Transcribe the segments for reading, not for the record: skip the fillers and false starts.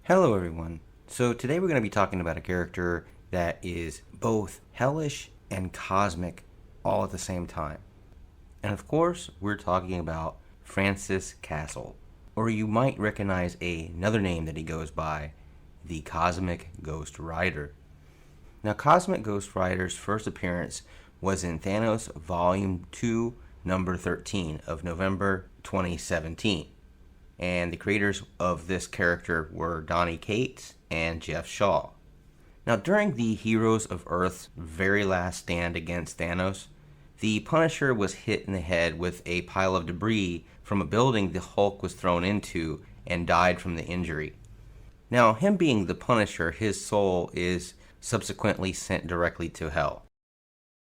Hello, everyone. So, today we're going to be talking about a character that is both hellish and cosmic all at the same time. And of course, we're talking about Francis Castle, or you might recognize another name that he goes by, the Cosmic Ghost Rider. Now, Cosmic Ghost Rider's first appearance was in Thanos Volume 2, number 13 of November 2017. And the creators of this character were Donny Cates and Jeff Shaw. Now, during the Heroes of Earth's very last stand against Thanos, the Punisher was hit in the head with a pile of debris from a building the Hulk was thrown into and died from the injury. Now, him being the Punisher, his soul is subsequently sent directly to hell.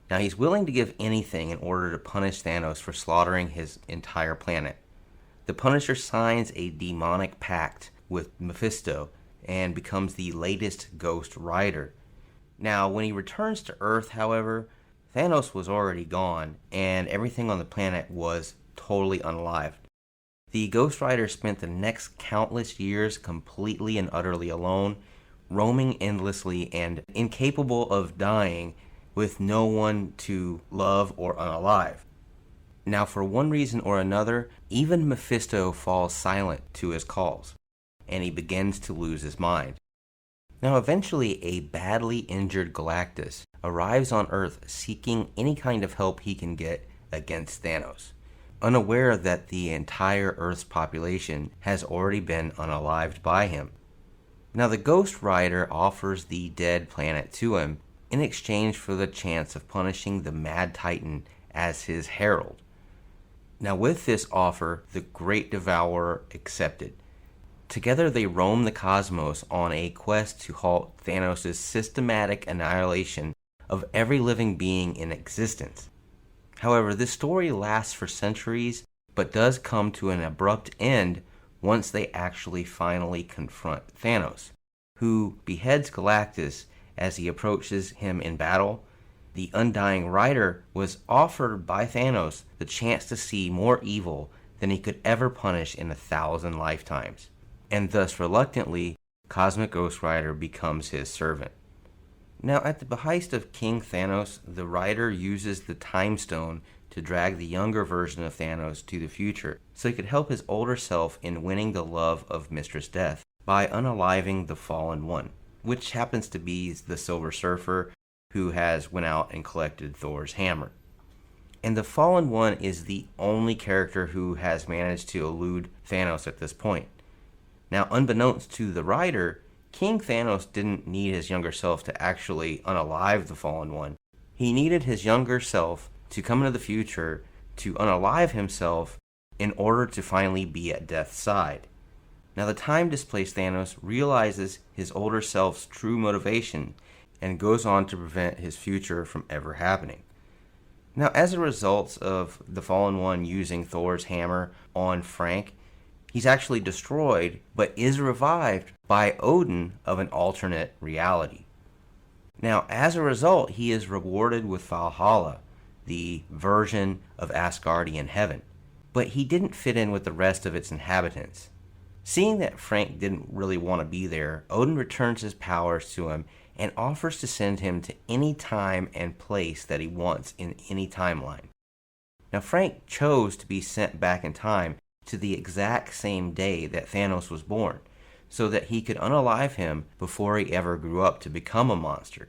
Now, he's willing to give anything in order to punish Thanos for slaughtering his entire planet. The Punisher signs a demonic pact with Mephisto and becomes the latest Ghost Rider. Now, when he returns to Earth, however, Thanos was already gone and everything on the planet was totally unalived. The Ghost Rider spent the next countless years completely and utterly alone, roaming endlessly and incapable of dying with no one to love or unalive. Now, for one reason or another, even Mephisto falls silent to his calls, and he begins to lose his mind. Now, eventually, a badly injured Galactus arrives on Earth seeking any kind of help he can get against Thanos, unaware that the entire Earth's population has already been unalived by him. Now, the Ghost Rider offers the dead planet to him in exchange for the chance of punishing the Mad Titan as his herald. Now, with this offer, the Great Devourer accepted. Together, they roam the cosmos on a quest to halt Thanos' systematic annihilation of every living being in existence. However, this story lasts for centuries, but does come to an abrupt end once they actually finally confront Thanos, who beheads Galactus as he approaches him in battle. The Undying Rider was offered by Thanos the chance to see more evil than he could ever punish in 1,000 lifetimes, and thus reluctantly, Cosmic Ghost Rider becomes his servant. Now, at the behest of King Thanos, the Rider uses the Time Stone to drag the younger version of Thanos to the future, so he could help his older self in winning the love of Mistress Death by unaliving the Fallen One, which happens to be the Silver Surfer, who has went out and collected Thor's hammer. And the Fallen One is the only character who has managed to elude Thanos at this point. Now, unbeknownst to the Rider, King Thanos didn't need his younger self to actually unalive the Fallen One. He needed his younger self to come into the future to unalive himself in order to finally be at Death's side. Now, the time-displaced Thanos realizes his older self's true motivation and goes on to prevent his future from ever happening. Now, as a result of the Fallen One using Thor's hammer on Frank, he's actually destroyed, but is revived by Odin of an alternate reality. Now, as a result, he is rewarded with Valhalla, the version of Asgardian heaven, but he didn't fit in with the rest of its inhabitants. Seeing that Frank didn't really want to be there, Odin returns his powers to him and offers to send him to any time and place that he wants in any timeline. Now, Frank chose to be sent back in time to the exact same day that Thanos was born, so that he could unalive him before he ever grew up to become a monster.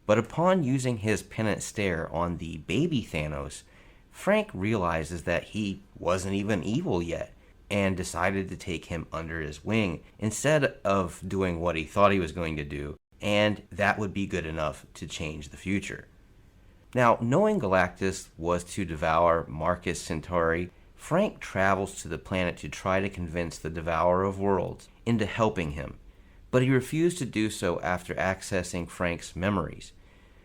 But upon using his penance stare on the baby Thanos, Frank realizes that he wasn't even evil yet, and decided to take him under his wing instead of doing what he thought he was going to do, and that would be good enough to change the future. Now, knowing Galactus was to devour Marcus Centauri, Frank travels to the planet to try to convince the Devourer of Worlds into helping him, but he refused to do so after accessing Frank's memories.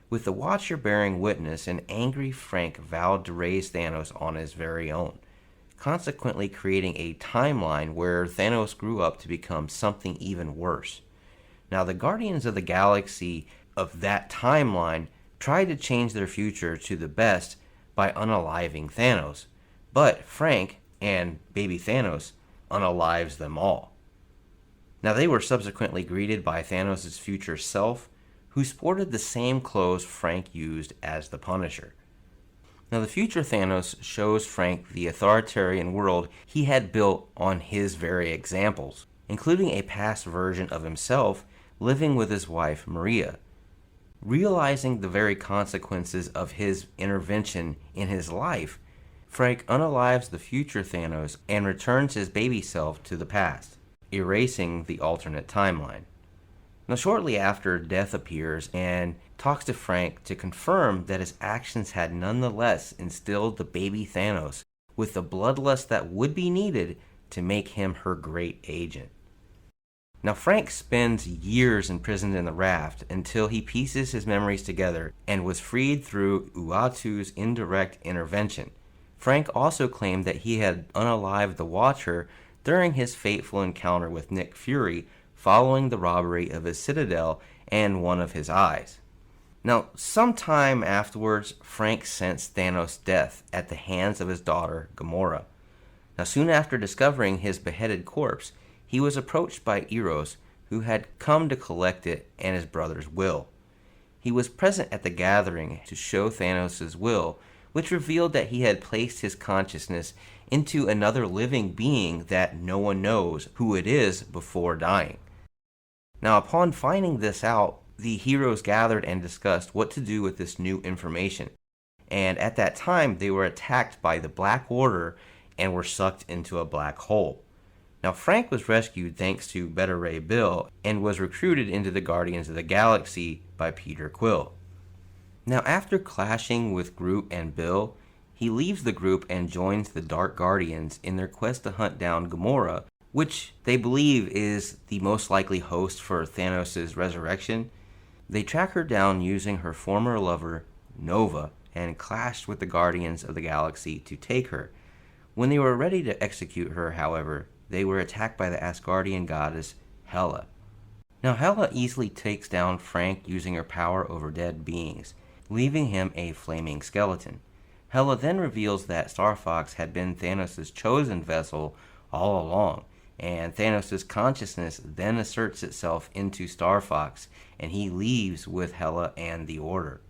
With the Watcher bearing witness, an angry Frank vowed to raise Thanos on his very own, consequently creating a timeline where Thanos grew up to become something even worse. Now, the Guardians of the Galaxy of that timeline tried to change their future to the best by unaliving Thanos, but Frank and baby Thanos unalives them all. Now, they were subsequently greeted by Thanos' future self, who sported the same clothes Frank used as the Punisher. Now, the future Thanos shows Frank the authoritarian world he had built on his very examples, including a past version of himself living with his wife Maria. Realizing the very consequences of his intervention in his life, Frank unalives the future Thanos and returns his baby self to the past, erasing the alternate timeline. Now, shortly after, Death appears and talks to Frank to confirm that his actions had nonetheless instilled the baby Thanos with the bloodlust that would be needed to make him her great agent. Now, Frank spends years imprisoned in the raft until he pieces his memories together and was freed through Uatu's indirect intervention. Frank also claimed that he had unalived the Watcher during his fateful encounter with Nick Fury following the robbery of his citadel and one of his eyes. Now, sometime afterwards, Frank sensed Thanos' death at the hands of his daughter, Gamora. Now, soon after discovering his beheaded corpse, he was approached by Eros, who had come to collect it and his brother's will. He was present at the gathering to show Thanos' will, which revealed that he had placed his consciousness into another living being that no one knows who it is before dying. Now, upon finding this out, the heroes gathered and discussed what to do with this new information. And at that time, they were attacked by the Black Order and were sucked into a black hole. Now, Frank was rescued thanks to Beta Ray Bill and was recruited into the Guardians of the Galaxy by Peter Quill. Now, after clashing with Groot and Bill, he leaves the group and joins the Dark Guardians in their quest to hunt down Gamora, which they believe is the most likely host for Thanos' resurrection. They track her down using her former lover, Nova, and clashed with the Guardians of the Galaxy to take her. When they were ready to execute her, however, they were attacked by the Asgardian goddess Hela. Now, Hela easily takes down Frank using her power over dead beings, leaving him a flaming skeleton. Hela then reveals that Star Fox had been Thanos' chosen vessel all along, and Thanos' consciousness then asserts itself into Star Fox, and he leaves with Hela and the Order.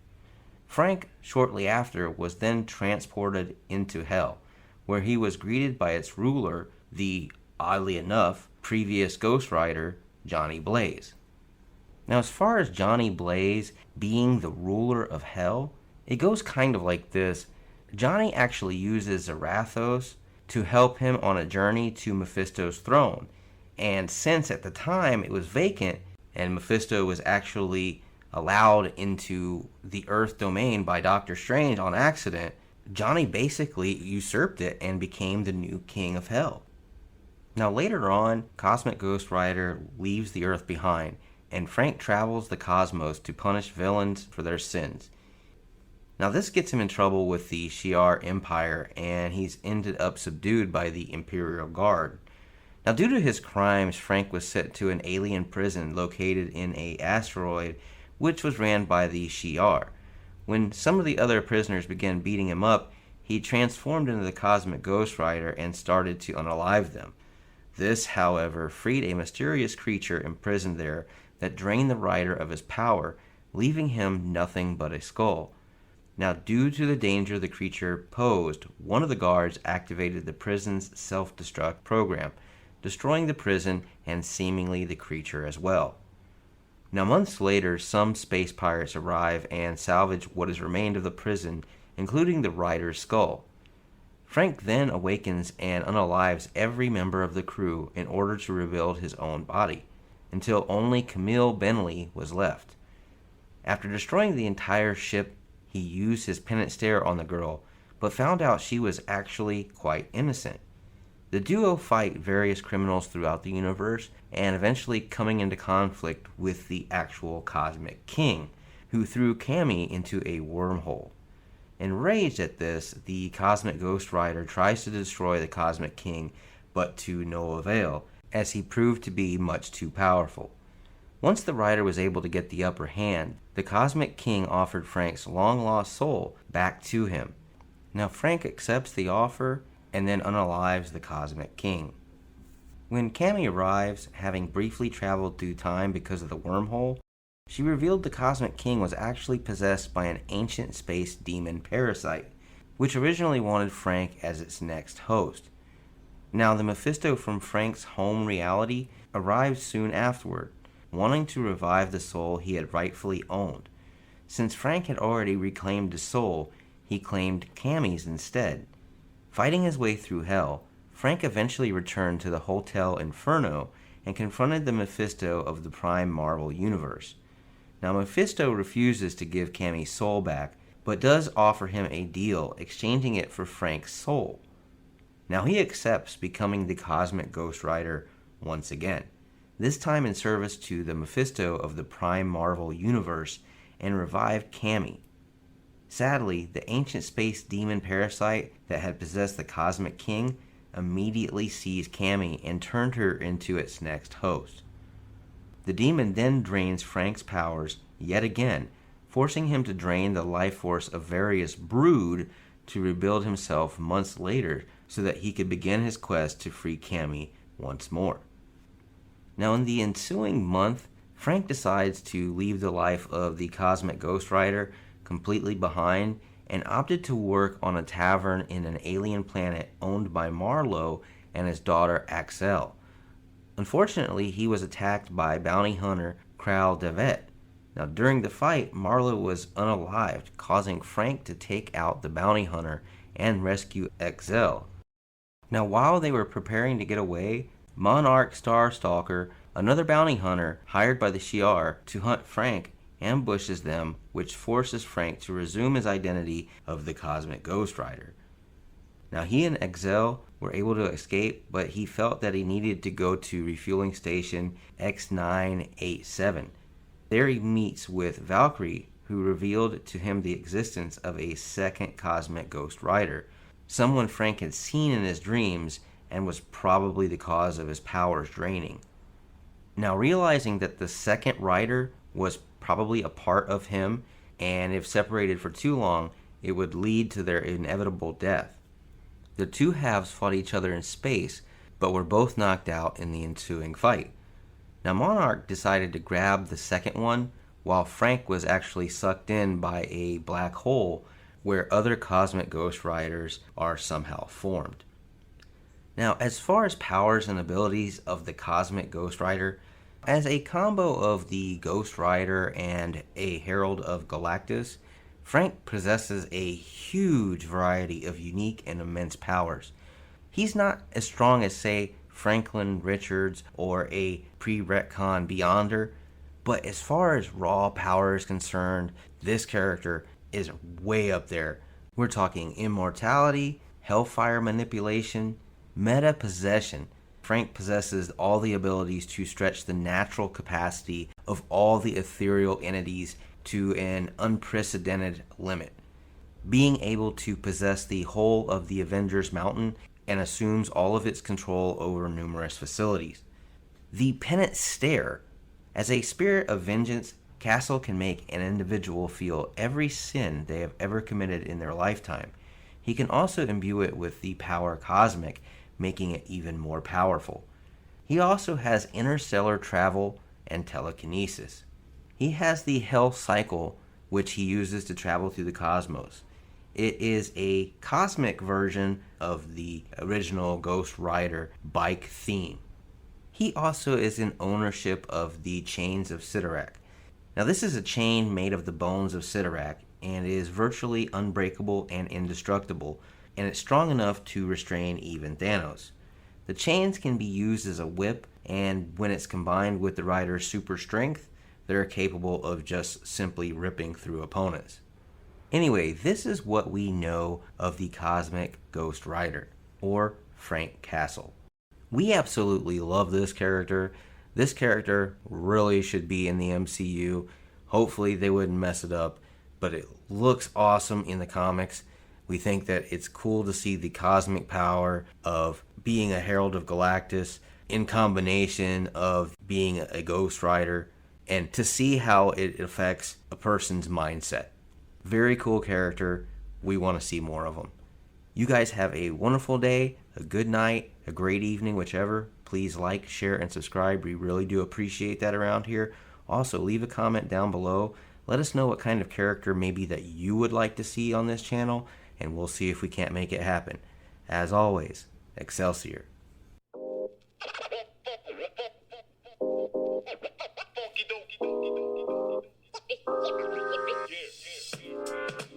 Frank, shortly after, was then transported into Hell, where he was greeted by its ruler, the, oddly enough, previous Ghost Rider, Johnny Blaze. Now, as far as Johnny Blaze being the ruler of Hell, it goes kind of like this. Johnny actually uses Zarathos to help him on a journey to Mephisto's throne, and since at the time it was vacant and Mephisto was actually allowed into the Earth domain by Doctor Strange on accident, Johnny basically usurped it and became the new king of Hell. Now, later on, Cosmic Ghost Rider leaves the Earth behind, and Frank travels the cosmos to punish villains for their sins. Now, this gets him in trouble with the Shi'ar Empire, and he's ended up subdued by the Imperial Guard. Now, due to his crimes, Frank was sent to an alien prison located in an asteroid, which was ran by the Shi'ar. When some of the other prisoners began beating him up, he transformed into the Cosmic Ghost Rider and started to unalive them. This, however, freed a mysterious creature imprisoned there that drained the Rider of his power, leaving him nothing but a skull. Now, due to the danger the creature posed, one of the guards activated the prison's self-destruct program, destroying the prison and seemingly the creature as well. Now, months later, some space pirates arrive and salvage what is remained of the prison, including the Rider's skull. Frank then awakens and unalives every member of the crew in order to rebuild his own body, until only Camille Bentley was left. After destroying the entire ship, he used his penance stare on the girl, but found out she was actually quite innocent. The duo fight various criminals throughout the universe, and eventually coming into conflict with the actual Cosmic King, who threw Cammy into a wormhole. Enraged at this, the Cosmic Ghost Rider tries to destroy the Cosmic King, but to no avail, as he proved to be much too powerful. Once the Rider was able to get the upper hand, the Cosmic King offered Frank's long-lost soul back to him. Now, Frank accepts the offer and then unalives the Cosmic King. When Cammy arrives, having briefly traveled through time because of the wormhole, she revealed the Cosmic King was actually possessed by an ancient space demon parasite, which originally wanted Frank as its next host. Now, the Mephisto from Frank's home reality arrived soon afterward, wanting to revive the soul he had rightfully owned. Since Frank had already reclaimed the soul, he claimed Cammy's instead. Fighting his way through hell, Frank eventually returned to the Hotel Inferno and confronted the Mephisto of the Prime Marvel Universe. Now, Mephisto refuses to give Cammy's soul back, but does offer him a deal, exchanging it for Frank's soul. Now he accepts, becoming the Cosmic Ghost Rider once again, this time in service to the Mephisto of the Prime Marvel Universe, and revived Cammy. Sadly, the ancient space demon parasite that had possessed the Cosmic King immediately seized Cammy and turned her into its next host. The demon then drains Frank's powers yet again, forcing him to drain the life force of Various Brood to rebuild himself months later so that he could begin his quest to free Cammy once more. Now, in the ensuing month, Frank decides to leave the life of the Cosmic Ghost Rider completely behind and opted to work on a tavern in an alien planet owned by Marlowe and his daughter Axel. Unfortunately, he was attacked by bounty hunter Kral Devet. Now, during the fight, Marlowe was unalived, causing Frank to take out the bounty hunter and rescue Axel. Now, while they were preparing to get away, Monarch Starstalker, another bounty hunter hired by the Shi'ar to hunt Frank, ambushes them, which forces Frank to resume his identity of the Cosmic Ghost Rider. Now, he and Axel were able to escape, but he felt that he needed to go to refueling station X987. There he meets with Valkyrie, who revealed to him the existence of a second Cosmic Ghost Rider, someone Frank had seen in his dreams and was probably the cause of his powers draining. Now, realizing that the second rider was probably a part of him, and if separated for too long, it would lead to their inevitable death. The two halves fought each other in space, but were both knocked out in the ensuing fight. Now, Monarch decided to grab the second one, while Frank was actually sucked in by a black hole where other Cosmic Ghost Riders are somehow formed. Now, as far as powers and abilities of the Cosmic Ghost Rider, as a combo of the Ghost Rider and a Herald of Galactus, Frank possesses a huge variety of unique and immense powers. He's not as strong as, say, Franklin Richards or a pre-retcon Beyonder, but as far as raw power is concerned, this character is way up there. We're talking immortality, hellfire manipulation, meta possession. Frank possesses all the abilities to stretch the natural capacity of all the ethereal entities to an unprecedented limit, being able to possess the whole of the Avengers Mountain and assumes all of its control over numerous facilities. The Penance Stare. As a spirit of vengeance, Castle can make an individual feel every sin they have ever committed in their lifetime. He can also imbue it with the power cosmic, making it even more powerful. He also has interstellar travel and telekinesis. He has the Hell Cycle, which he uses to travel through the cosmos. It is a cosmic version of the original Ghost Rider bike theme. He also is in ownership of the Chains of Cyttorak. Now, this is a chain made of the bones of Cyttorak and is virtually unbreakable and indestructible, and it's strong enough to restrain even Thanos. The chains can be used as a whip, and when it's combined with the rider's super strength, they're capable of just simply ripping through opponents. Anyway, this is what we know of the Cosmic Ghost Rider, or Frank Castle. We absolutely love this character. This character really should be in the MCU. Hopefully they wouldn't mess it up, but it looks awesome in the comics. We think that it's cool to see the cosmic power of being a Herald of Galactus in combination of being a Ghost Rider, and to see how it affects a person's mindset. Very cool character. We want to see more of them. You guys have a wonderful day, a good night, a great evening, whichever. Please like, share, and subscribe. We really do appreciate that around here. Also, leave a comment down below. Let us know what kind of character maybe that you would like to see on this channel, and we'll see if we can't make it happen. As always, Excelsior. Yeah.